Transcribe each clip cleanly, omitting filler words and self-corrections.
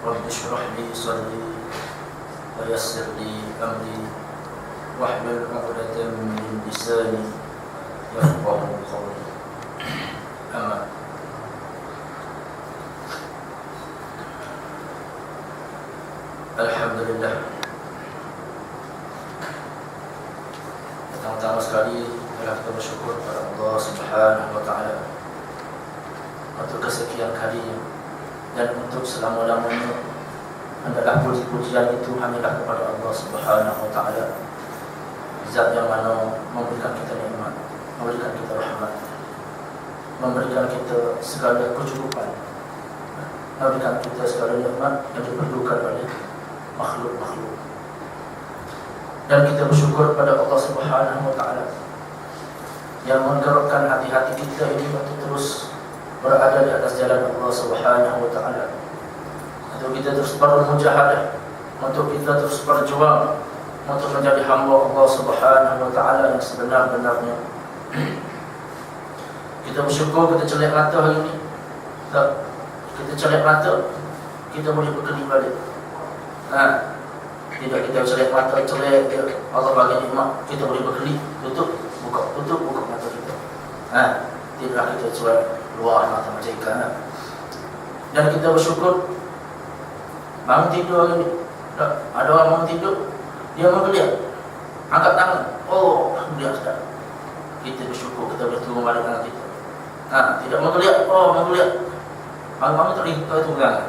رب اشرح لي صدري ويسر لي أمري واحلل عقدة من لساني يفقه قولي. أما Alhamdulillah, pertama-tama sekali kita bersyukur kepada Allah Subhanahu wa Ta'ala untuk kesekian kalinya dan untuk selama-lamanya. Adalah puji-pujian itu hanyalah kepada Allah Subhanahu wa Ta'ala, Zat yang mana memberikan kita nikmat, memberikan kita rahmat, memberikan kita segala kecukupan, memberikan kita segala nikmat yang diperlukan oleh makhluk-makhluk. Dan kita bersyukur pada Allah Subhanahu wa Ta'ala yang menggerakkan hati-hati kita ini untuk terus berada di atas jalan Allah Subhanahu wa Ta'ala, untuk kita terus bermujahadah, untuk kita terus berjuang untuk menjadi hamba Allah Subhanahu wa Ta'ala yang sebenar-benarnya. Kita bersyukur kita celak mata hari ini. Tak, kita celak mata, kita boleh berkelip balik. Tidak kita celak mata, celak Allah bagi nikmat, kita boleh berkelip, tutup, buka mata kita. Tidak kita celak luar mata macam ikan. Dan kita bersyukur bangun tidur hari ini. Ada orang bangun tidur, dia menggeliat, angkat tangan, oh alhamdulillah sedap. Kita bersyukur kita boleh turun balik tangan kita. Tidak menggeliat, oh menggeliat, bangun-bangun tak boleh turun tangan.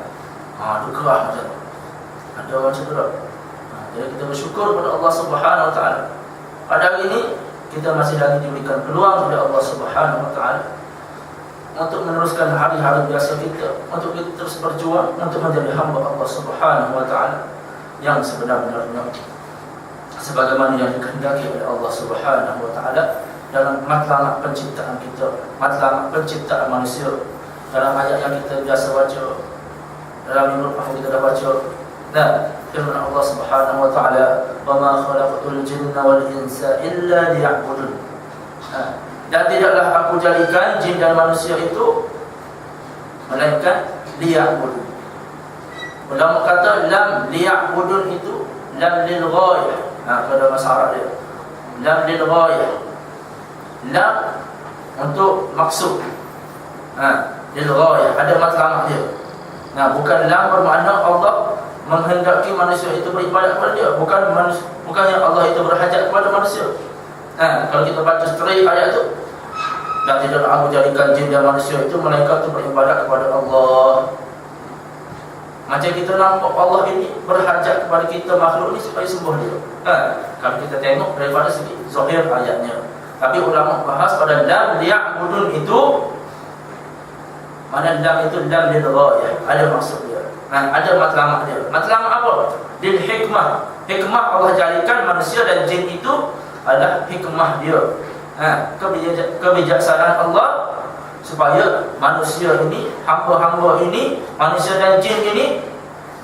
Dia kerah macam tu. Ada orang macam tu tak? Jadi kita bersyukur kepada Allah Subhanahu wa Ta'ala. Pada hari ini kita masih lagi diberikan peluang oleh Allah Subhanahu wa Ta'ala untuk meneruskan hari-hari biasa kita, untuk kita terus berjuang untuk menjadi hamba Allah Subhanahu wa Ta'ala yang sebenar-benarnya, sebagaimana yang dikehendaki oleh Allah Subhanahu wa Ta'ala dalam matlamat penciptaan kita, matlamat penciptaan manusia. Dalam ayat yang kita biasa baca, dalam minggu lepas kita dah baca, firman Allah Subhanahu wa Ta'ala, "Wa ma khalaqtul jinna wal insa illa liya'budun." Dan tidaklah aku jadikan jin dan manusia itu melainkan liya'budun. Ulama kata lam liya'budun itu lam lil ghayah. Pada bahasa Arab dia lam lil ghayah. Lam untuk maksud. Lil ghayah ada matlamat dia. Bukan lam bermakna Allah menghendaki manusia itu beribadat kepada dia. Bukannya Allah itu berhajat kepada manusia. Kalau kita baca straight ayat itu, dan tidaklah aku jadikan jin dan manusia itu melainkan untuk beribadat kepada Allah. Macam kita nampak Allah ini berhajat kepada kita makhluk ini supaya sembuh dia. Kalau kita tengok daripada segi zahir ayatnya. Tapi ulama bahas pada lam liya'budun itu, mana lam itu lam lil ghayah, ada maksud dia. Ada matlamat dia. Matlamat apa? Lil hikmah. Hikmah Allah jadikan manusia dan jin itu adalah hikmah dia. Kebijaksanaan Allah supaya manusia ini, hamba-hamba ini, manusia dan jin ini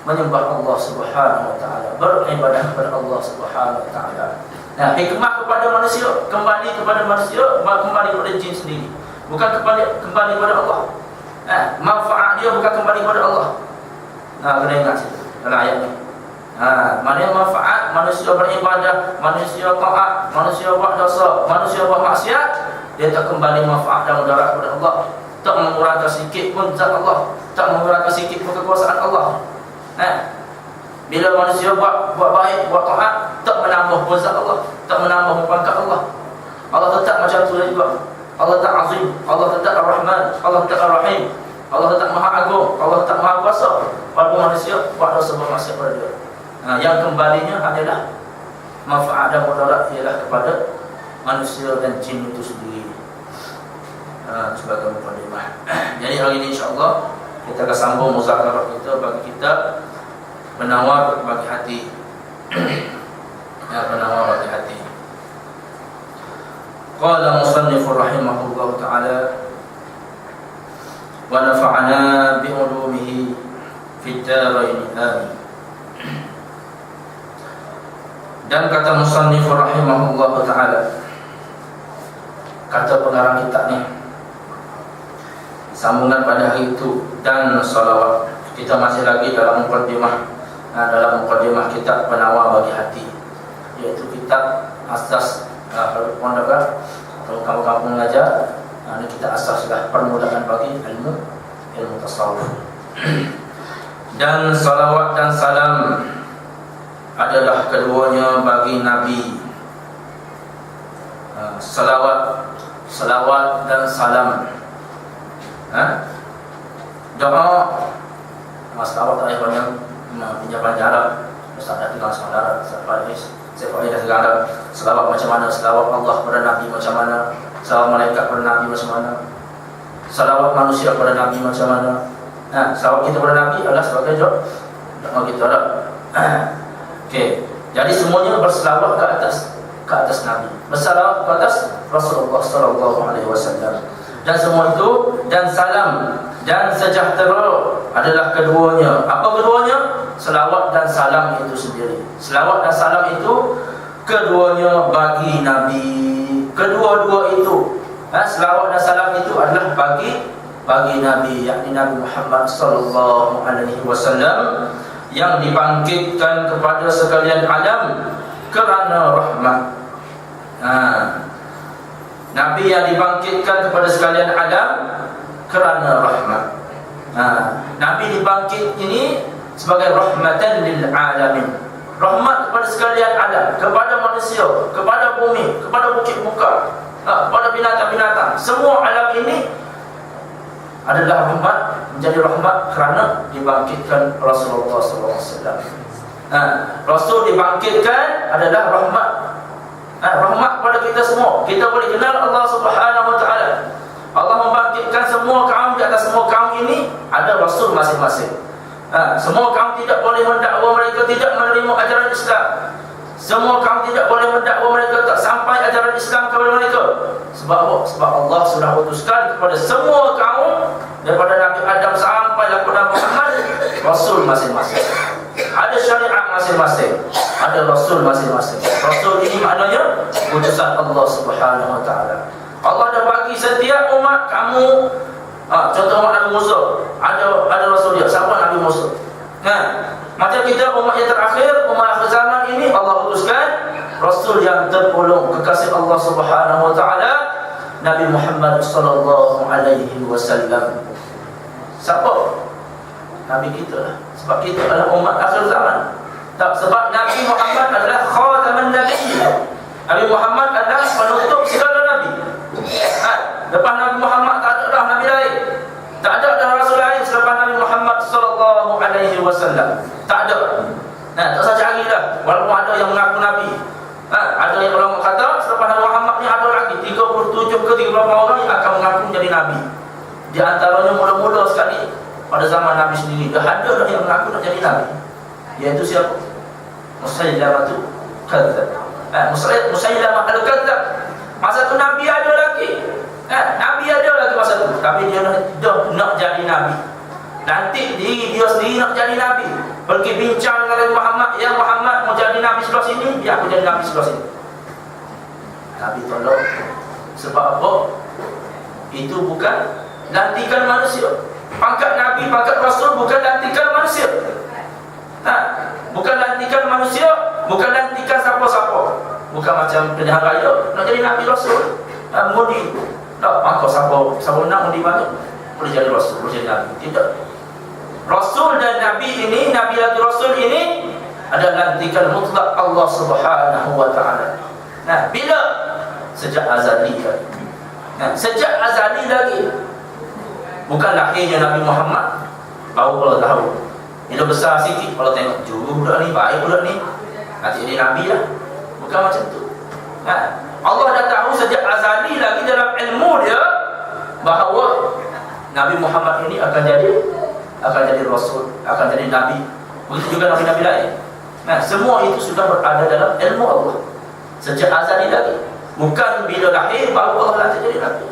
menyembah Allah Subhanahu wa Ta'ala, beribadah kepada Allah Subhanahu wa Ta'ala. Hikmah kepada manusia, kembali kepada manusia, kembali kepada jin sendiri, bukan kembali kepada Allah. Manfaat dia bukan kembali kepada Allah. Kena ingat situ dalam ayat ni. Mana manfaat manusia beribadah, manusia taat, manusia buat dosa, manusia buat maksiat, dia tak kembali manfaat dan mudarat kepada Allah. Tak mengurangkan sikit pun zat Allah, tak mengurangkan sikit pun kekuasaan Allah. Bila manusia buat baik, buat taat, tak menambah pun zat Allah, tak menambah pangkat Allah. Allah tetap macam tu juga. Allah tetap azim, Allah tetap ar-Rahman, Allah tetap ar-Rahim, Allah tetap maha agung, Allah tetap maha kuasa. Walaupun manusia buat dosa bermaksiat kepada dia, yang kembalinya hanyalah manfaat dan mudarat ialah kepada manusia dan jin itu sendiri. Sebagai mukadimah. Jadi hari ini insya-Allah kita akan sambung muzakarah kita bagi kita penawar bagi hati. Penawar bagi hati. Qala musannifur rahimahullahu ta'ala wa nafa'ana bi ulumihi fid darain amin. Dan kata musannifur rahimahullahu ta'ala, kata pengarang kitab ni, sambungan pada hari itu dan salawat kita masih lagi dalam mukadimah kitab Penawar Bagi Hati, yaitu kitab asas kalau pondok atau kampung-kampung mengajar. Ini kita asaslah permulaan bagi ilmu tasawuf. Dan salawat dan salam adalah keduanya bagi Nabi. Salawat dan salam. Doa salawat ayat banyak pinjaman Arab. Ustaz dah tinggal saudara, Ustaz Faiz, saya dah segala salawat macam mana, salawat Allah kepada Nabi macam mana, salawat malaikat kepada Nabi macam mana, salawat manusia kepada Nabi macam mana. Salawat kita kepada Nabi adalah sebagai doa kita lah. Okey, jadi semuanya berselawat ke atas Nabi, bersalawat ke atas Rasulullah sallallahu alaihi wasallam. Dan semua itu dan salam dan sejahtera adalah keduanya. Apa keduanya? Selawat dan salam itu sendiri. Selawat dan salam itu keduanya bagi Nabi. Kedua-dua itu, selawat dan salam itu adalah bagi Nabi, yakni Nabi Muhammad sallallahu alaihi wasallam, yang dibangkitkan kepada sekalian alam kerana rahmat. Nabi yang dibangkitkan kepada sekalian alam kerana rahmat. Nabi dibangkit ini sebagai rahmatan lil alamin, rahmat kepada sekalian alam, kepada manusia, kepada bumi, kepada bukit muka, kepada binatang-binatang. Semua alam ini adalah rahmat, menjadi rahmat kerana dibangkitkan Rasulullah SAW. Rasul dibangkitkan adalah rahmat, rahmat kepada kita semua. Kita boleh kenal Allah Subhanahu Wa Taala. Allah membangkitkan semua kaum, di atas semua kaum ini ada Rasul masing-masing. Semua kaum tidak boleh mendakwa mereka tidak menerima ajaran Islam. Semua kaum tidak boleh mendakwa mereka tak sampai ajaran Islam kepada mereka. Sebab apa? Sebab Allah sudah utuskan kepada semua kaum, daripada Nabi Adam sampai kepada Muhammad, Rasul masing-masing. Ada syariat masing-masing, ada Rasul masing-masing. Rasul ini maknanya utusan Allah Subhanahu Wa Taala. Allah dah bagi setiap umat kamu. Contoh umat Nabi Musa, ada Rasul dia. Siapa Nabi Musa? Macam kita umat yang terakhir, umat akhir zaman ini, Allah utuskan Rasul yang tertolong, kekasih Allah Subhanahu Wa Taala, Nabi Muhammad sallallahu alaihi wasallam. Siapa? Nabi kita lah. Sebab kita adalah umat akhir zaman. Sebab Nabi Muhammad adalah khataman Nabi. Nabi Muhammad adalah penutup segala Nabi. Lepas Nabi Muhammad tak ada dah Nabi lain. Tak ada dah Rasul lain selepas Nabi Muhammad sallallahu alaihi wasallam. Tak ada. Tak usah cari dah. Walaupun ada yang mengaku Nabi. Ada yang ulama kata selepas Nabi Muhammad ni ada lagi 37 ke 30 orang yang akan mengaku menjadi Nabi. Di antaranya mula-mula sekali pada zaman Nabi sendiri dah ada dah yang mengaku nak jadi Nabi. Iaitu siapa? Musailamah al-Kadzdzab. Musailamah al-Kadzdzab. Masa tu Nabi ada lagi. Nabi ada lagi masa tu, tapi dia dah nak jadi Nabi. Nanti dia sendiri nak jadi Nabi. Pergi bincang dengan Muhammad, ya Muhammad mau jadi Nabi sebelah sini, dia aku jadi Nabi sebelah sini. Nabi tolong. Sebab apa? Itu bukan lantikan manusia. Pangkat Nabi, pangkat Rasul bukan lantikan manusia. Bukan lantikan manusia, bukan lantikan siapa-siapa. Bukan macam pilihan raya nak jadi Nabi Rasul, mundi. Tak, maka siapa nak mundi banyak boleh jadi Rasul, boleh jadi Nabi. Tidak. Rasul dan Nabi ini, Nabi dan Rasul ini adalah lantikan mutlak Allah Subhanahu Wa Taala. Bila? Sejak azali lagi. Sejak azali lagi. Bukan lahirnya Nabi Muhammad baru Allah tahu. Bila besar sikit kalau tengok juru budak ni, baik budak ni, nanti jadi Nabi lah. Bukan macam tu. Allah dah tahu sejak azali lagi dalam ilmu dia bahawa Nabi Muhammad ini akan jadi Rasul, akan jadi Nabi. Begitu juga Nabi-Nabi lain. Semua itu sudah berada dalam ilmu Allah sejak azali lagi. Bukan bila lahir baru Allah lantik jadi Nabi.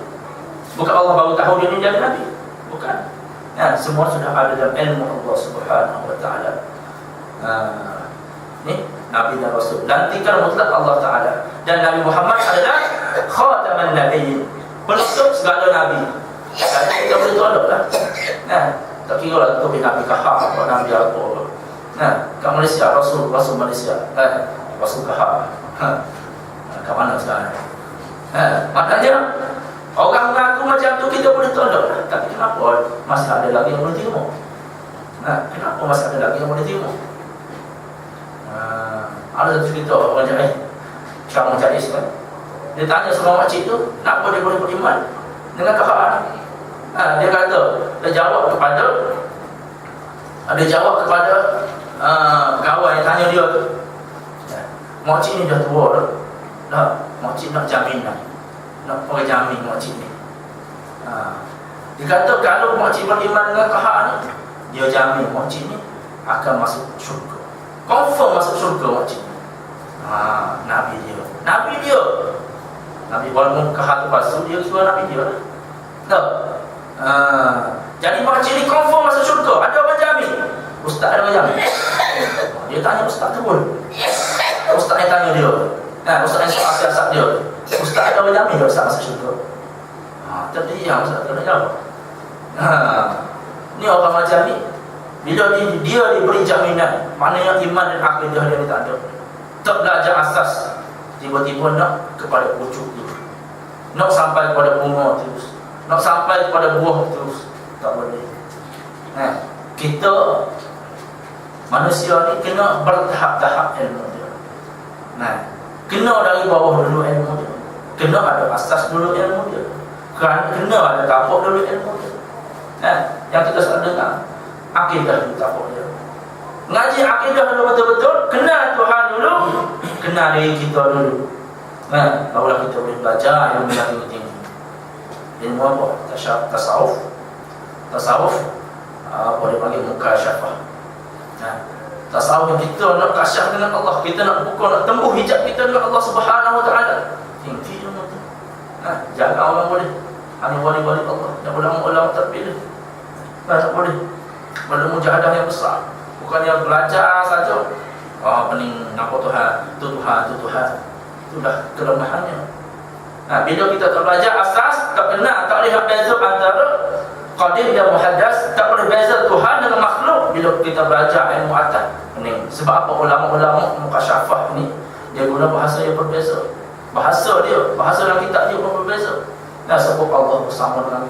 Bukan Allah baru tahu dia ni jadi Nabi. Bukan. Semua sudah ada dalam ilmu Allah Subhanahu Wa Taala. Ni Nabi dan Rasul, lantikan mutlak Allah Ta'ala. Dan Nabi Muhammad adalah khataman Nabiyyin, penutup segala Nabi. Kita boleh tolak lah. Tak kira lah tu Nabi Kahar atau Nabi apa. Kat Malaysia, Rasul Malaysia. Rasul Kahar. Kat mana sekarang? Maknanya orang mengaku macam tu kita boleh tolak. Tapi kenapa masih ada lagi yang boleh terima? Kenapa masih ada lagi yang boleh terima? Ada satu cerita orang cakap Syarah Jais kan. Dia tanya sama makcik tu, kenapa dia boleh beriman dengan Kahar? Dia kata, dia jawab kepada pegawai yang tanya dia tu, makcik ni dah tua dah. Makcik nak jaminan, nak pakai jamin makcik ni. Dia kata kalau makcik beriman dengan Kahar ni, dia jamin makcik ni akan masuk syurga, confirm masuk syurga makcik ni. Nabi dia Nabi walaupun Kahar tu palsu, dia suruh Nabi dia lah. Jadi makcik ni confirm masuk syurga. Ada orang jamin? Ustaz ada orang jamin? Dia tanya ustaz tu pun. Ustaz yang tanya dia, ustaz yang soal siasat dia, ustaz ada orang jamin dia ustaz masuk syurga? Tapi yang ustaz tu nak jawab. Ni orang macam ni, bila dia diberi jaminan, maknanya iman dan akidah dia ni tak ada. Tak belajar asas, tiba-tiba nak kepada pucuk dia, nak sampai kepada bunga terus, nak sampai kepada buah terus. Tak boleh. Kita manusia ni kena bertahap-tahap ilmu dia. Kena dari bawah dulu ilmu dia, kena ada asas dulu ilmu dia, kena ada tapak dulu ilmu dia. Yang kita selalu dengar, akidah dulu tapak dia. Ngaji akidah dulu betul-betul, kenal Tuhan dulu, kenal diri kita dulu. Barulah kita boleh belajar ilmu yang tinggi-tinggi. Ilmu apa? Tasawuf boleh panggil mukasyafah. Tasawuf yang kita nak kasyaf dengan Allah, kita nak buka, nak tembus hijab kita dengan Allah Subhanahu Wa Taala. Tinggi ilmu tu. Jangan orang boleh hanya wali-wali Allah, yang ulama-ulama terpilih. Tak boleh. Perlu mujahadah yang besar. Bukan yang belajar saja. Pening nampak Tuhan, tu Tuhan. Itu dah kelemahannya. Bila kita tak belajar asas, tak kenal, tak lihat beza antara qadim dan muhaddas, tak boleh beza Tuhan dengan makhluk. Bila kita belajar ilmu atas, pening. Sebab apa ulama-ulama mukasyafah ni, dia guna bahasa yang berbeza. Bahasa dalam kitab dia pun berbeza. Sebab Allah bersama dengan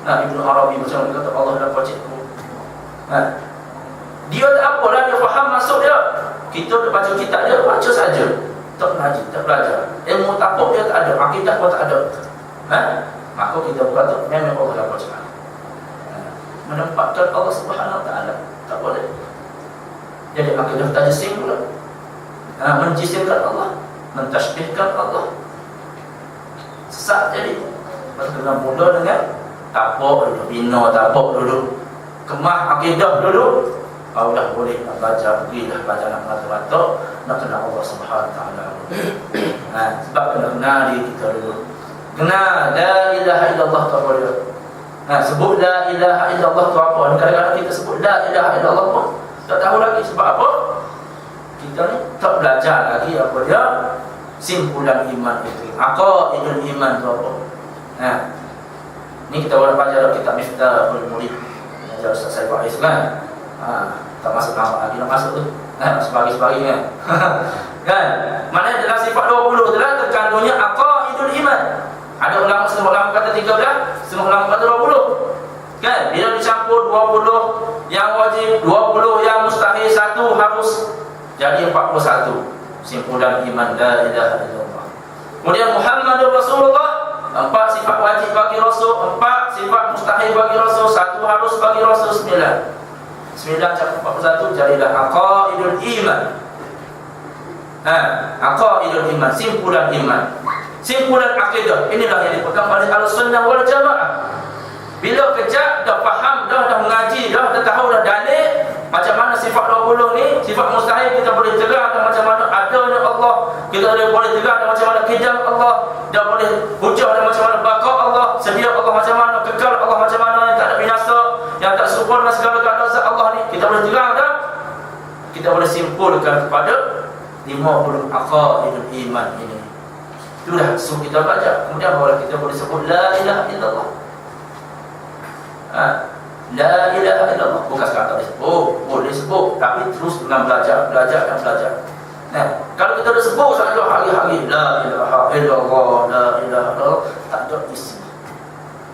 Ibn Arabi macam dia kata Allah dalam wajibku. Dia tak apalah, dia faham maksud dia. Kita baca kitab dia, baca saja, tak ngaji, tak belajar. Ilmu tapak dia tak ada, akidah pun tak ada. Maka kita berkata memang Allah dalam wajib. Menempatkan Allah Subhanahu Wa Taala tak boleh. Jadi akidah tajsim pula. Menjisimkan Allah, mentashbihkan Allah. Sesat jadi. Kena mula dengan tapak dulu, bina tapak dulu, kemah akidah dulu. Dah boleh nak belajar, pergilah belajar nak mata-mata, nak kenal Allah Subhanahu Wa Taala. Sebab kena kenal diri kita dulu. Kenal la ilaha illallah tu apa dia? Sebut la ilaha illallah tu apa? Kadang-kadang kita sebut la ilaha illallah pun tak tahu lagi. Sebab apa? Kita ni tak belajar lagi apa dia simpulan iman itu. Aqaidul iman tu apa? Ni kita boleh baca dalam kitab Miftahul Murid. Ajar Ustaz Saiful Ais kan? Tak masuk nama lagi, nak masuk tu. Sebagi-sebagi kan? Maknanya dalam sifat 20 tu lah terkandungnya aqaidul iman. Ada ulama, setengah ulama kata 13, setengah ulama kata 20. Kan? Bila dicampur 20 yang wajib, 20 yang mustahil, satu harus jadi 41. Simpulan iman la ilaha illallah. Kemudian Muhammadur Rasulullah, 4 sifat wajib bagi Rasul, 4 sifat mustahil bagi Rasul, 1 harus bagi Rasul, 9. 9 campur 41 jadilah aqaidul iman. Aqaidul iman, simpulan iman, simpulan akidah. Inilah yang dipegang oleh Ahlussunnah wal Jamaah. Bila kejap dah faham, dah mengaji, dah tahu dah dalil macam mana sifat 20 ni, sifat mustahil kita boleh tegak, dan macam mana adanya Allah kita boleh tegak, dan macam mana kejam Allah, dah boleh hujah, dan macam mana baqa Allah, sedia Allah macam mana, kekal Allah macam mana, yang tak ada binasa, yang tak serupa dengan segala keadaan Allah ni, kita boleh tegak dah. Kita boleh simpulkan kepada 50 aqaidul iman ini. Itulah suruh kita baca. Kemudian barulah kita boleh sebut la ilaha illallah. La ilaha illallah. Bukan sekarang tak boleh sebut. Boleh sebut, tapi terus dengan belajar dan belajar. Nah, kalau kita dah sebut saja hari-hari la ilaha illallah, la ilaha illallah, tak ada isi.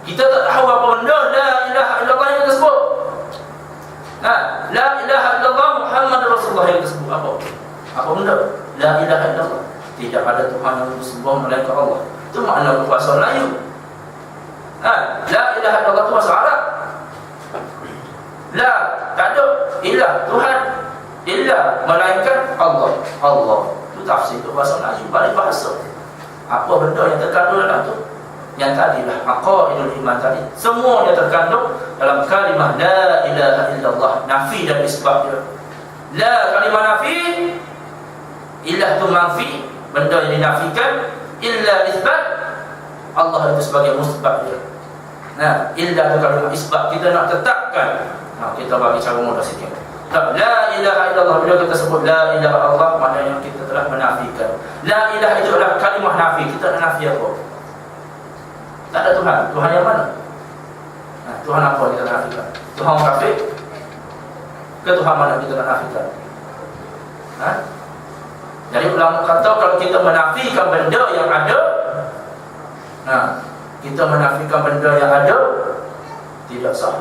Kita tak tahu apa benda la ilaha illallah yang kita sebut. Nah, la ilaha illallah Muhammad Rasulullah yang kita sebut apa? Apa benda? La ilaha illallah. Tidak ada Tuhan yang disembah melainkan Allah. Itu makna bahasa Melayu. La ilaha illallah itu bahasa Arab. La, tak ada ilah, Tuhan, ilah melainkan Allah. Allah itu tafsir, itu bahasa Melayu, balik bahasa. Apa benda yang terkandung dalam itu? Yang tadilah aqaidul iman tadi, semua yang terkandung dalam kalimah la ilaha illallah, nafi dan isbat dia. La kalimah nafi, ilah itu manfi, benda yang dinafikan. Illa isbat, Allah itu sebagai musbat dia. Nah, illa itu kalimah isbat, kita nak tetapkan. Kita bagi cara mudah sikit. La ilaha illallah, bila kita sebut la ilaha Allah, maknanya kita telah menafikan. La ilaha itu adalah kalimah nafi. Kita nak nafi apa? Tak ada Tuhan. Tuhan yang mana? Tuhan apa kita nak nafikan? Tuhan kafir? Ke Tuhan mana kita nak nafikan? Jadi ulama kata kalau kita menafikan benda yang ada, kita menafikan benda yang ada, tidak sah.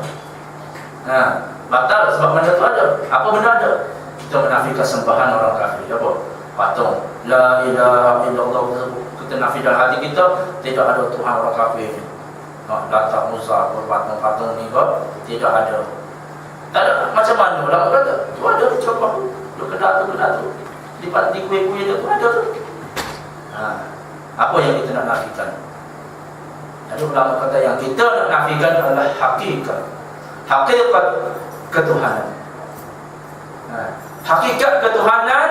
Batal sebab benda itu ada. Apa benda ada? Kita menafikan sembahan orang kafir. Apa? Patung. La ilaha illallah. Kita nafi dalam hati kita, tidak ada Tuhan orang kafir. Lata Musa, patung-patung ni tidak ada. Tak ada. Macam mana orang kata? Itu ada, coba tu kena tu. Di kuih-kuih tu ada tu. Apa yang kita nak nafikan? Jadi ulama kata yang kita nak nafikan adalah hakikat ketuhanan. Hakikat ketuhanan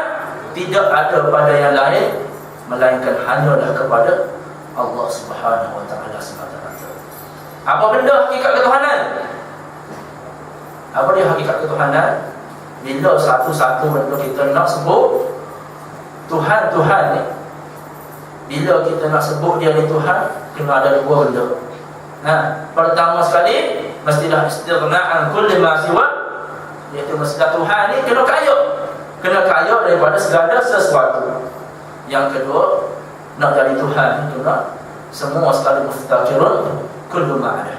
tidak ada pada yang lain melainkan hanyalah kepada Allah Subhanahu wa taala semata-mata. Apa benda hakikat ketuhanan? Apa dia hakikat ketuhanan? Bila satu-satu benda kita nak sebut Tuhan ni, bila kita nak sebut dia ni Tuhan, kena ada dua benda. Pertama sekali, mestilah istighna'an kulli ma siwa, iaitu mestilah Tuhan ni kena kaya daripada segala sesuatu. Yang kedua, nak jadi Tuhan kena semua sekali mustaqirun kullu ma ada.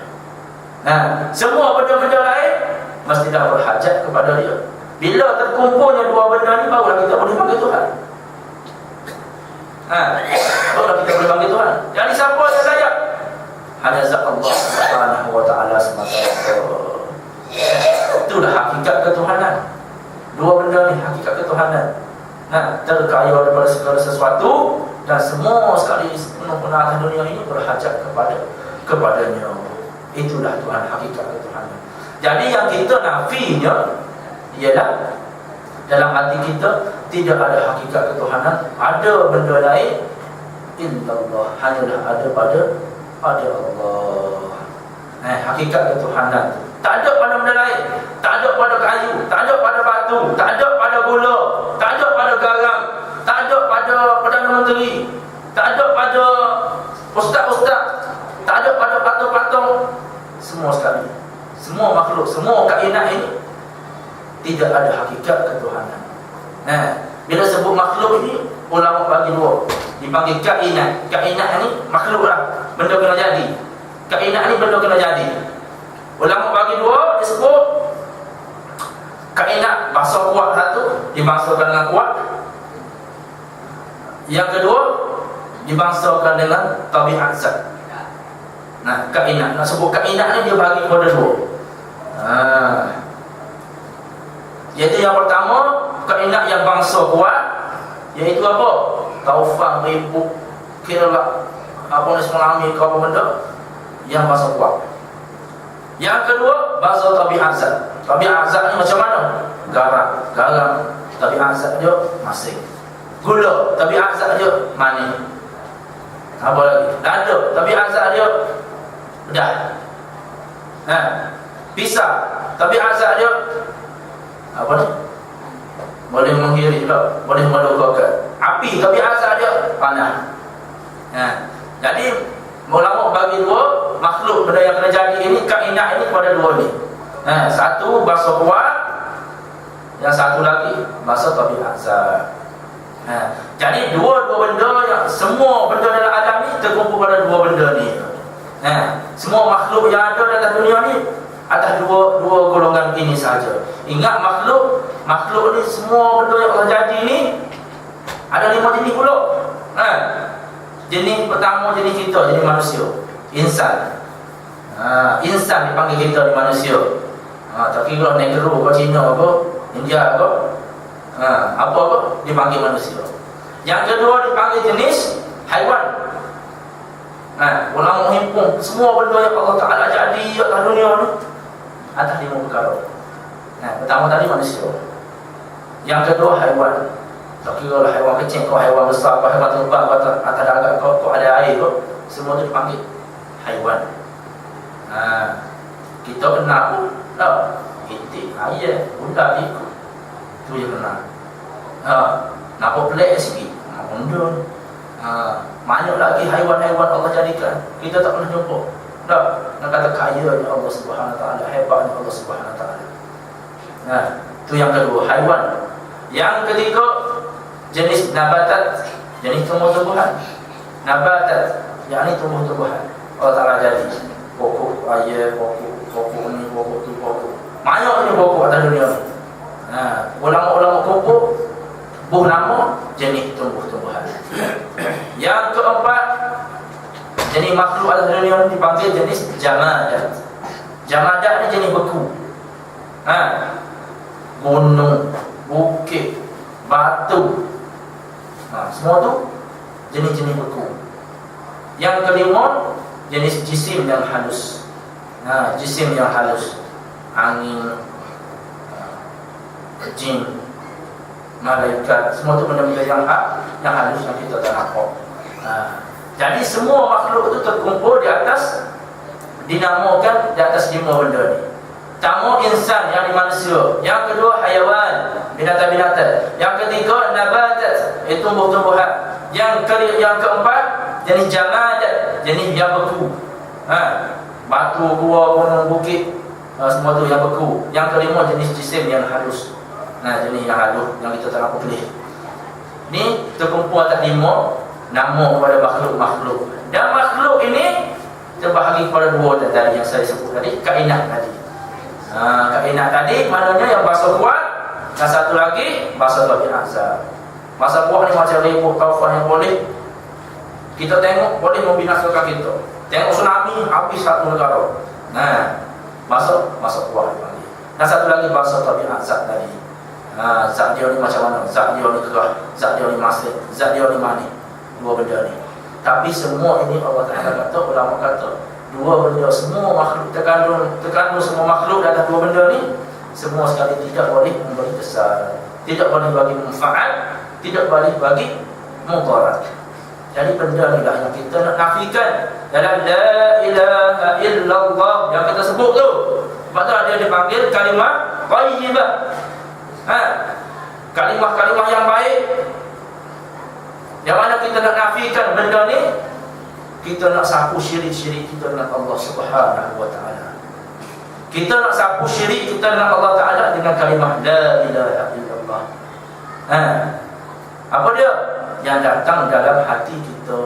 Semua benda-benda lain mestilah berhajat kepada dia. Bila terkumpulnya dua benda ni, barulah kita boleh panggil Tuhan. Barulah kita boleh panggil Tuhan. Jadi siapa yang layak? Hanya zat Allah Subhanahu wa taala semata-mata. Itulah hakikat ketuhanan. Dua benda ni hakikat ketuhanan. Terkaya daripada segala sesuatu dan semua sekali penuh atas dunia ini berhajat kepadanya. Itulah Tuhan, hakikat ketuhanan. Jadi yang kita nafinya ialah dalam hati kita tidak ada hakikat ketuhanan, ada benda lain illallah, hanyalah ada pada Allah. Hakikat ketuhanan tak ada pada benda lain, tak ada pada kayu, tak ada pada batu, tak ada pada gula, tak ada pada garam, tak ada pada Perdana Menteri, tak ada pada ustaz-ustaz, tak ada pada patung-patung. Semua sekali, semua makhluk, semua kainat ini tidak ada hakikat ketuhanan. Bila sebut makhluk ini, ulama bagi dua, dipanggil kainat. Kainat ni makhluk lah, benda kena jadi. Kainat ni benda kena jadi. Ulama bagi dua, disebut kainat bahasa kuat satu, dibangsakan dengan kuat. Yang kedua, dibangsakan dengan tabiat zat. Kainat, nak sebut kainat ni dia bagi kepada dua. Iaitu yang pertama, kainat yang bangsa kuat, iaitu apa? Taufan, ribut, kira apa ni semua ambil ke apa benda yang bangsa kuat. Yang kedua, bangsa tabiat zat. Tabiat zat ni macam mana? Garam, tabiat zat dia masin. Gula, tabiat zat dia manis. Apa lagi? Dada, tabiat zat dia pedas. Pisang, tabiat zat dia apa ni? Boleh menghirit pula, boleh melukakan. Api, tabiat zat dia panas. Jadi ulama bagi dua makhluk benda yang kena jadi ini, kainat ini pada dua ni. Satu bahasa kuat, yang satu lagi bahasa tabiat azab. Jadi dua benda yang semua benda dalam alam ni terkumpul pada dua benda ni. Semua makhluk yang ada dalam dunia ni atas dua golongan ini saja. Ingat makhluk ni semua benda yang Allah jadi ni ada 5 jenis pula. Jenis pertama jenis kita, jenis manusia, insan. Insan dipanggil kita ni manusia. Tapi kalau negro ke Cina ke India ke apa dipanggil manusia. Yang kedua dipanggil jenis haiwan. Ulama himpun semua benda yang Allah Ta'ala jadi atas dunia ni atas 5 perkara. Pertama tadi manusia. Yang kedua haiwan. Tak kira lah haiwan kecil kau, haiwan besar kau, haiwan terbang kau, atas darat kau ada air kau, semua tu dipanggil haiwan. Kita kenal pun tak itik, ayah, budak ikut tu je kenal. Nampak pelik sikit, benda banyak lagi haiwan-haiwan Allah jadikan kita tak pernah jumpa. Tak, nak kata kaya Allah Subhanahu Wa Taala, hebatnya Allah Subhanahu Wa Taala. Tu yang kedua, haiwan. Yang ketiga, jenis nabatat, jenis tumbuh-tumbuhan. Nabatat, yakni tumbuh-tumbuhan. Allah Ta'ala jadi pokok ayam, pokok ni, pokok tu, pokok. Banyak ni pokok atas dunia ni. Ulama-ulama pokok buh nama jenis tumbuh-tumbuhan. Yang keempat, jenis makhluk atas dunia ni dipanggil jenis jamadat. Jamadat ni jenis beku. Gunung, bukit, batu, semua tu jenis-jenis beku. Yang kelima, jenis jisim yang halus. Jisim yang halus, angin, jin, malaikat, semua tu benda-benda yang halus yang kita tak nampak. Jadi semua makhluk itu terkumpul di atas, dinamakan di atas 5 benda ni. Pertama insan, yang di manusia. Yang kedua haiwan, binatang-binatang. Yang ketiga nabatat, itu tumbuh-tumbuhan. Yang keempat jenis jamadat, jenis yang beku. Batu, gua, gunung, bukit, semua tu yang beku. Yang kelima jenis jisim yang halus. Jenis yang halus yang kita tak nampak boleh. Ni terkumpul atas 5 nama kepada makhluk-makhluk. Dan makhluk ini terbahagi kepada 2 tadi yang saya sebut tadi, kainat tadi. Kainat tadi maknanya yang bahasa kuat, dan satu lagi bahasa tabiat azab. Bahasa kuat ni macam ribut taufan yang boleh kita tengok boleh membinasakan kita. Tengok tsunami habis satu negara. Bahasa kuat dipanggil. Dan satu lagi bahasa tabiat azab tadi. Zat dia ni macam mana? Zat dia ni kerah, zat dia ni maslih, zat dia ni manis. 2 benda ni. Tapi semua ini Allah Ta'ala kata, ulama kata 2 benda, semua makhluk terkandung semua makhluk dalam 2 benda ni, semua sekali tidak boleh memberi kesan, tidak boleh bagi manfaat, tidak boleh bagi mudarat. Jadi benda ni lah yang kita nak nafikan dalam la ilaha illallah yang kita sebut tu. Sebab tu dia dipanggil kalimah thayyibah. Kalimah-kalimah yang baik. Yang mana kita nak nafikan benda ni, kita nak sapu syirik-syirik kita dengan Allah Subhanahu Wa Taala. Kita nak sapu syirik kita dengan Allah Ta'ala dengan kalimah la ilaha illallah. Apa dia? Yang datang dalam hati kita.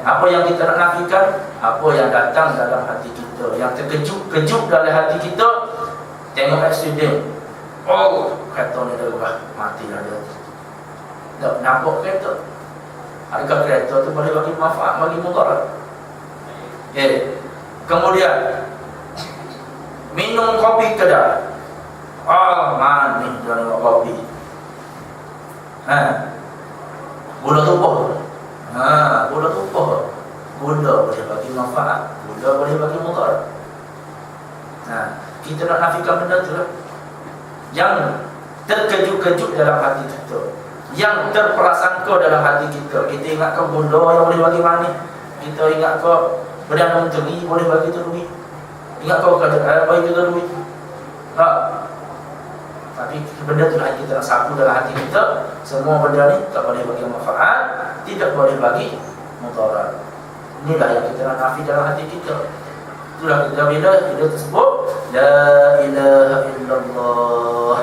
Apa yang kita nak nafikan? Apa yang datang dalam hati kita, yang terkejut dalam hati kita. Tengok aksiden, kereta ni dah mati dah dia. Tak nampak kereta. Adakah kereta tu boleh bagi manfaat, bagi mudarat? Kemudian minum kopi kedai, manis dalam kopi. Gula tubuh. Gula tubuh. Gula boleh bagi manfaat, gula boleh bagi mudarat. Kita nak nafikan benda tu lah. Yang terkejut-kejut dalam hati kita, yang terprasangka dalam hati kita. Kita ingat kau gula yang boleh bagi manis, kita ingat kau Perdana Menteri boleh bagi tu duit, ingat kau kata bagi kita duit. Tapi benda tu lah kita nak sapu dalam hati kita. Semua benda ni tak boleh bagi manfaat, tidak boleh bagi mudarat. Inilah yang kita nak nafi dalam hati kita. Itulah kita bila kita tersebut La ilaha illallah.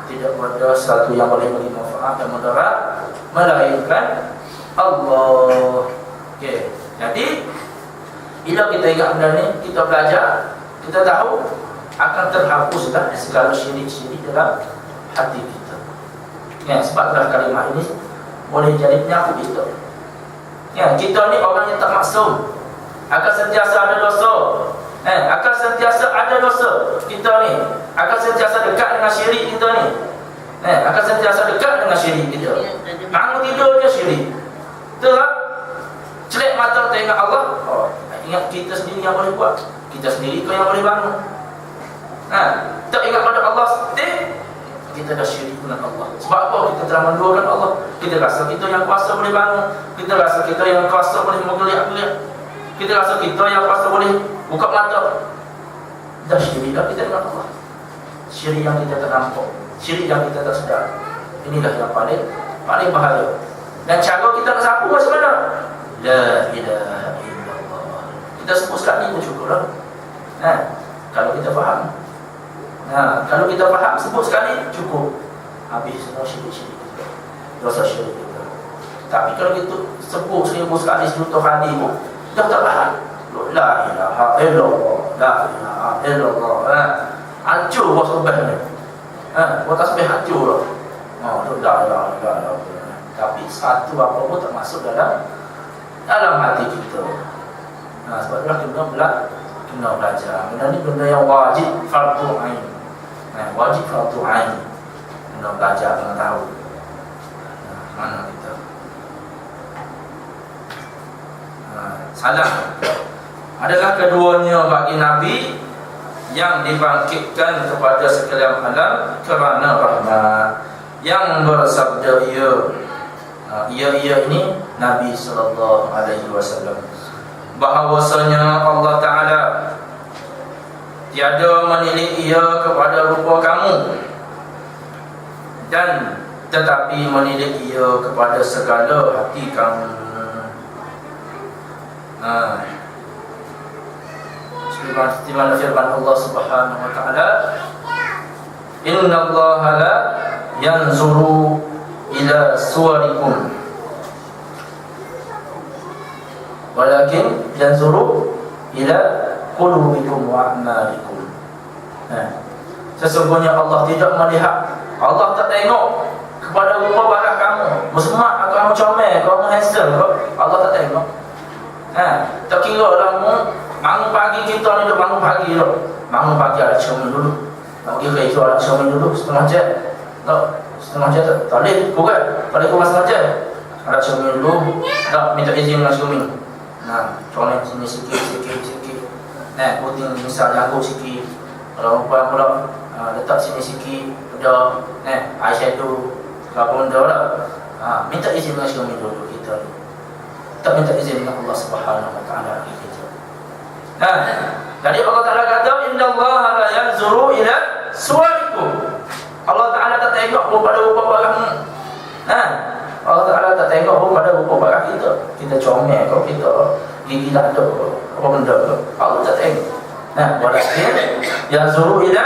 Tidak ada satu yang boleh beri manfaat dan mudarat melainkan Allah. Okey. Jadi bila kita ingat benda ni, kita belajar, kita tahu akan terhapuslah segala syirik-syirik dalam hati kita. Ya, sebablah kalimah ini boleh jadi penyakit kita. Ya, kita ni orang yang tak maksum, akan sentiasa ada dosa. Akan sentiasa ada dosa. Kita ni akan sentiasa dekat dengan syirik kita ni. Akan sentiasa dekat dengan syirik kita. Bangun tidur je syirik. Betul tak? Celek mata tengok Allah. Ingat kita sendiri yang boleh buat. Kita sendiri ke yang boleh bangun. Tak ingat pada Allah sendiri, kita dah syirik dengan Allah. Sebab apa? Kita telah menduakan Allah. Kita rasa kita yang kuasa boleh bangun. Kita rasa kita yang kuasa boleh menggeliat-geliat. Kita rasa kita yang kuasa boleh buka mata. Dah syirik dah kita dengan Allah. Syirik yang kita tak nampak, syirik yang kita tak sedar. Inilah yang paling bahaya. Dan cara kita nak sapu macam mana? La ilaha illallah. Kita sebut sekali pun cukup lah. Kalau kita faham. Kalau kita faham, sebut sekali cukup. Habis semua syirik-syirik kita, dosa syirik kita. Tapi kalau kita sebut 1000 kali, 100 kali pun dah tak faham. La ilaha illallah, la ilaha illallah. Hancur buat tasbih ni. Buat tasbih hancur lah. La ilaha illallah. Tapi satu apa pun tak masuk dalam hati kita. Sebab itulah kena belajar. Benda ni benda yang wajib fardu ain. Wajib fardu ain. Kena belajar, kena tahu. Mana kita? Salam adalah keduanya bagi Nabi yang dibangkitkan kepada sekalian alam kerana rahmat, yang bersabda ia ini Nabi sallallahu alaihi wasallam, bahawasanya Allah Ta'ala tiada menilik ia kepada rupa kamu, dan tetapi menilik ia kepada segala hati kamu. Seperti mana firman Allah Subhanahu wa Ta'ala, innallaha la yanzuru ila suwarikum walakin yanzuru ila qulubikum wa a'malikum. Sesungguhnya Allah tidak melihat, Allah tak tengok kepada rupa badan kamu, bersemak atau kamu comel, kamu handsome, Allah tak tengok. Tak kira lah bangun pagi, kita ni duk bangun pagi tu. Bangun pagi ada cermin dulu. Nak pergi kerja ada cermin dulu setengah jam. Setengah jam tak boleh kurang. Tak boleh kurang setengah jam. Ada cermin dulu. Tak minta izin dengan cermin. Colek sini sikit. Puting misal jangkuk sikit. Kalau perempuan pula letak sini sikit. Udah eyeshadow apa benda lah. Minta izin dengan cermin dulu kita ni. Tak minta izin dengan Allah Subhanahu wa Ta'ala kita. Jadi Allah Ta'ala kata, innallaha la yanzuru ila suwarikum. Allah Ta'ala tak tengok pada rupa barang. Allah Ta'ala tak tengok pada rupa barang kita. Kita comel kau, kita gigi tak ada apa benda kau, Allah tak tengok. Walakin yanzuru ila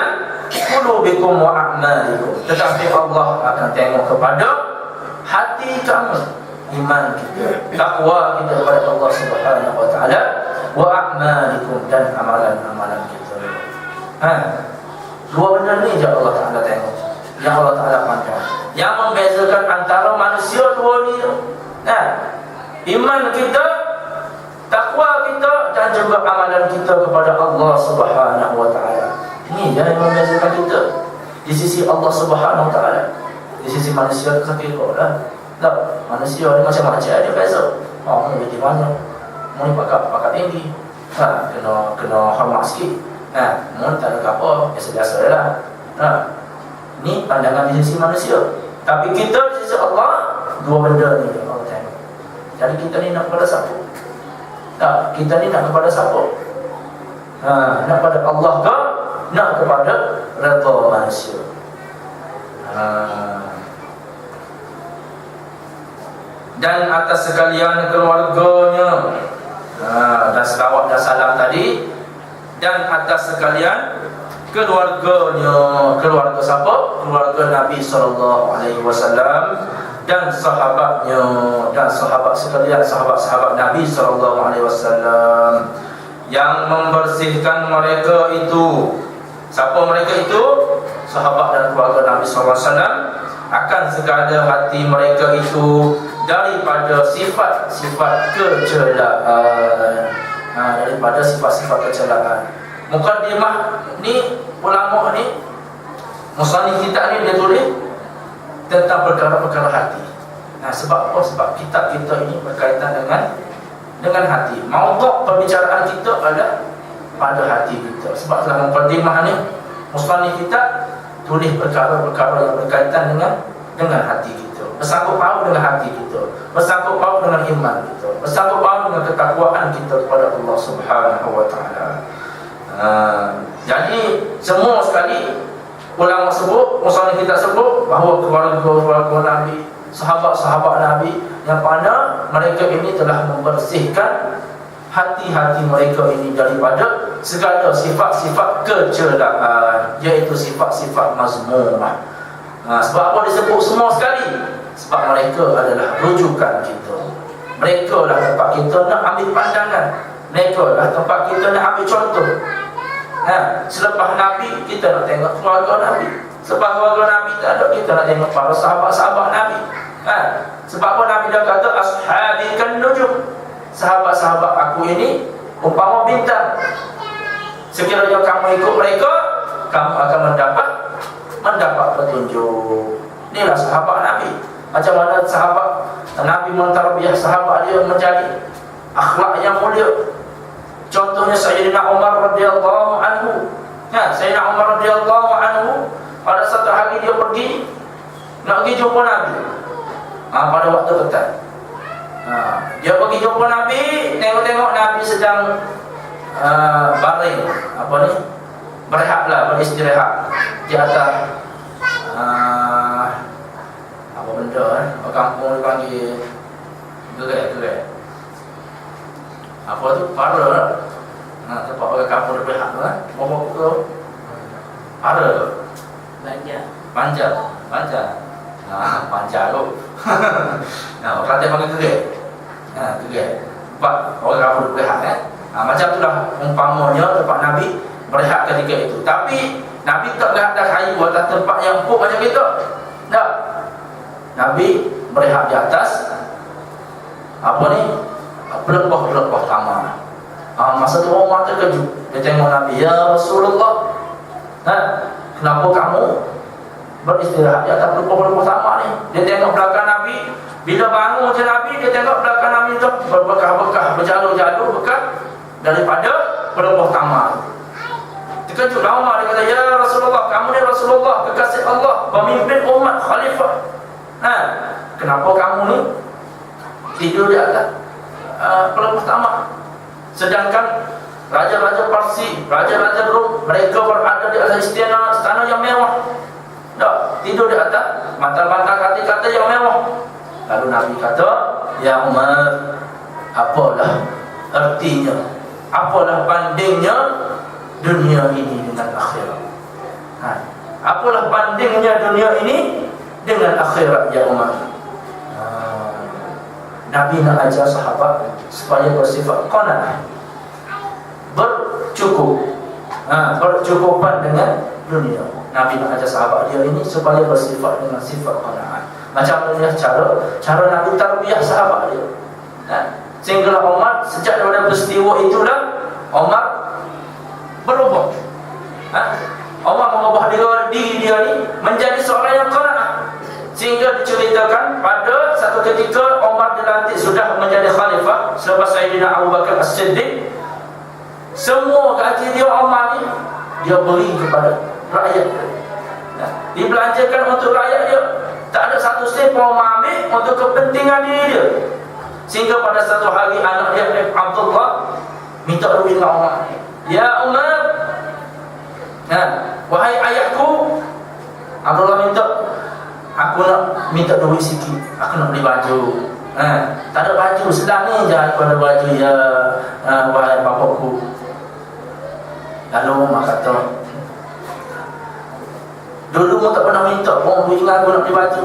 qulubikum wa a'malikum. Tetapi Allah akan tengok kepada hati kamu, iman kita, takwa kita kepada Allah Subhanahu wa Ta'ala, wa a'malikum, dan amalan-amalan kita. Dua benda ni je Allah Ta'ala tengok, yang Allah Ta'ala pandang, yang membezakan antara manusia dua ni. Iman kita, takwa kita, dan juga amalan kita kepada Allah Subhanahu wa Ta'ala. Ini yang membezakan kita di sisi Allah Subhanahu wa Ta'ala. Di sisi manusia kita kira lah. Tak, manusia ni macam-macam dia beza. Ni di mana? Ni pakat tinggi. Kena hormat sikit. Ni tak ada apa, biasa-biasa lah. Ni pandangan di sisi manusia. Tapi kita di sisi Allah, dua benda ni Allah tengok. Jadi kita ni nak kepada siapa? Tak, kita ni nak kepada siapa? Nak kepada Allah ke? Nak kepada redha manusia? Dan atas sekalian keluarganya, dan selawat dan salam tadi dan atas sekalian keluarganya. Keluarga siapa? Keluarga Nabi SAW dan sahabatnya, dan sahabat sekalian, sahabat-sahabat Nabi SAW yang membersihkan mereka itu. Siapa mereka itu? Sahabat dan keluarga Nabi SAW akan segala hati mereka itu daripada sifat-sifat kecelaan. Daripada sifat-sifat kecelaan. Mukaddimah ni, ulama ni, musannif kita ni dia tulis tentang perkara-perkara hati. Sebab apa? Sebab kitab kita ini berkaitan dengan hati. Maudhu' perbicaraan kita adalah pada hati kita. Sebab dalam mukaddimah ni, musannif kita tulis perkara-perkara yang berkaitan dengan hati kita, bersangkut paut dengan hati kita, bersangkut paut dengan iman kita, bersangkut paut dengan ketakwaan kita kepada Allah Subhanahu wa taala. Jadi semua sekali ulama sebut, musannif kita sebut bahawa keluarga Nabi, sahabat-sahabat Nabi yang mana mereka ini telah membersihkan hati-hati mereka ini daripada segala sifat-sifat kecelaan, iaitu sifat-sifat mazmumah. Sebab apa disebut semua sekali? Sebab mereka adalah rujukan kita. Mereka lah tempat kita nak ambil pandangan. Mereka lah tempat kita nak ambil contoh. Selepas Nabi, kita nak tengok keluarga Nabi. Sebab keluarga Nabi tak ada, kita nak tengok para sahabat-sahabat Nabi. Sebab apa Nabi dah kata ashabi kan nujum, sahabat-sahabat aku ini umpama bintang. Sekiranya kamu ikut mereka, kamu akan mendapat petunjuk. Inilah sahabat Nabi. Macam mana sahabat Nabi mentarbiyah sahabat dia menjadi akhlak yang mulia. Contohnya Sayyidina Umar radhiyallahu anhu. Sayyidina Umar radhiyallahu anhu pada satu hari dia nak pergi jumpa Nabi. Pada waktu petang. Dia pergi jumpa Nabi, tengok-tengok Nabi sedang baring, berehatlah, beristirahat di atas apa benda orang kampung dipanggil gerai. Apa tu? Para. Tempat orang kampung berehat tu Bawa tu para. Panjang tu. Orang Kelantan panggil gerai. Gerai. Tempat orang kampung berehat macam itulah umpamanya tempat Nabi berehat ketika itu. Tapi Nabi tak berehat atas kayu atas tempat yang empuk macam kita. Tak. Nabi berehat di atas pelepah-pelepah taman. Masa tu Umar terkejut. Dia tengok Nabi, ya Rasulullah, kenapa kamu beristirahat di atas pelepah-pelepah taman ni? Dia tengok belakang Nabi. Bila bangun je Nabi, dia tengok belakang Nabi tu berbekah-bekah, berjalur-jalur bekas daripada pelepah taman. Terkejutlah Umar. Dia kata, ya Rasulullah, kamu ni Rasulullah, kekasih Allah, pemimpin umat, khalifah. Kenapa kamu ni tidur di atas pelepah taman? Sedangkan raja-raja Parsi, raja-raja Rom, mereka berada di atas istana yang mewah. Tak, tidur di atas bantal-bantal kata-kata yang mewah. Lalu Nabi kata, ya Umar, apalah artinya, apalah bandingnya dunia ini dengan akhirat? Apalah bandingnya dunia ini dengan akhirat, ya Umar? Nabi nak ajar sahabat supaya bersifat qanaah, bercukupan dengan dunia. Nabi nak ajar sahabat dia ini supaya bersifat dengan sifat qanaah. Macam mana cara Nabi tarbiyah sahabat dia. Sehingga Umar sejak daripada peristiwa itulah Umar berubah. Umar mengubah diri dia ni menjadi seorang yang qanaah. Sehingga diceritakan pada satu ketika Umar dilantik sudah menjadi khalifah selepas Sayyidina Abu Bakar As-Siddiq. Semua gaji dia Umar ni dia beri kepada rakyat. Dibelanjakan untuk rakyat dia. Tak ada satu sen pun Umar ambil untuk kepentingan diri dia. Sehingga pada satu hari anak dia Abdullah minta duit dengan Umar. Ya Umar, wahai ayahku, Abdullah minta, aku nak minta duit sikit, aku nak beli baju. Tak ada baju, sedang ni je aku ada baju, ya wahai bapakku. Lalu Umar kata, dulu mu tak pernah minta pun ingat aku nak beli baju.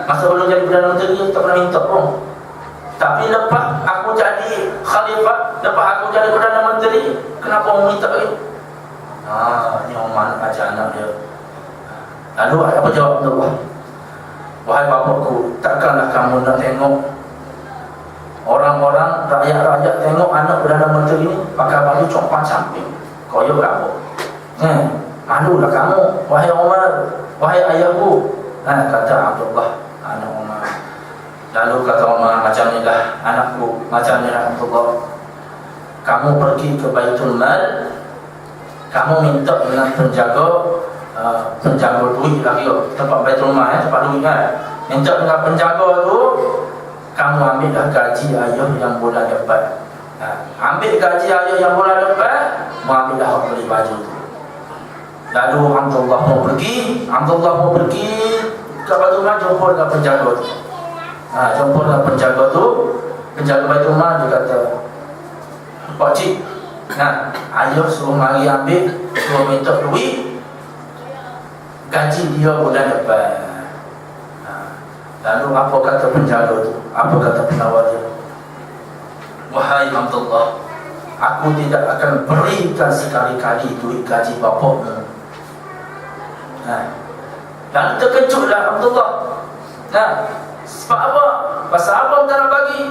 Masa belum jadi Perdana Menteri tak pernah minta pun. Tapi lepas aku jadi khalifah, lepas aku jadi Perdana Menteri, kenapa mu minta lagi? Ni Umar nak ajar anak dia. Lalu apa jawab Abdullah? Wahai bapakku, takkanlah kamu nak tengok orang-orang, rakyat-rakyat tengok anak Perdana Menteri ni pakai baju compan samping, koyok kamu. Malulah kamu, wahai Umar, wahai ayahku. Kata Abdullah, anak Umar. Lalu kata Umar, macam ni lah anakku, macam ni lah Abdullah. Kamu pergi ke Baitul Mal, kamu minta dengan penjaga duit lagi, tempat Baitul Mal, tempat duit kan. Minta dengan penjaga tu, kamu ambillah gaji ayah yang bulan depan. Ambil gaji ayah yang bulan depan, ambillah hak beli baju tu. Lalu Abdullah mau pergi ke Baitul Mal, jumpa dengan penjaga tu. Jumpa dengan penjaga tu, penjaga Baitul Mal dia kata, pakcik, ayah suruh mari ambil, suruh minta duit gaji dia bulan depan. Lalu apa kata penjaga tu? Apa kata penawar dia? Wahai Abdullah, aku tidak akan berikan sekali-kali duit gaji bapakmu. Lalu terkejutlah Abdullah. Sebab apa? Pasal apa tak nak bagi?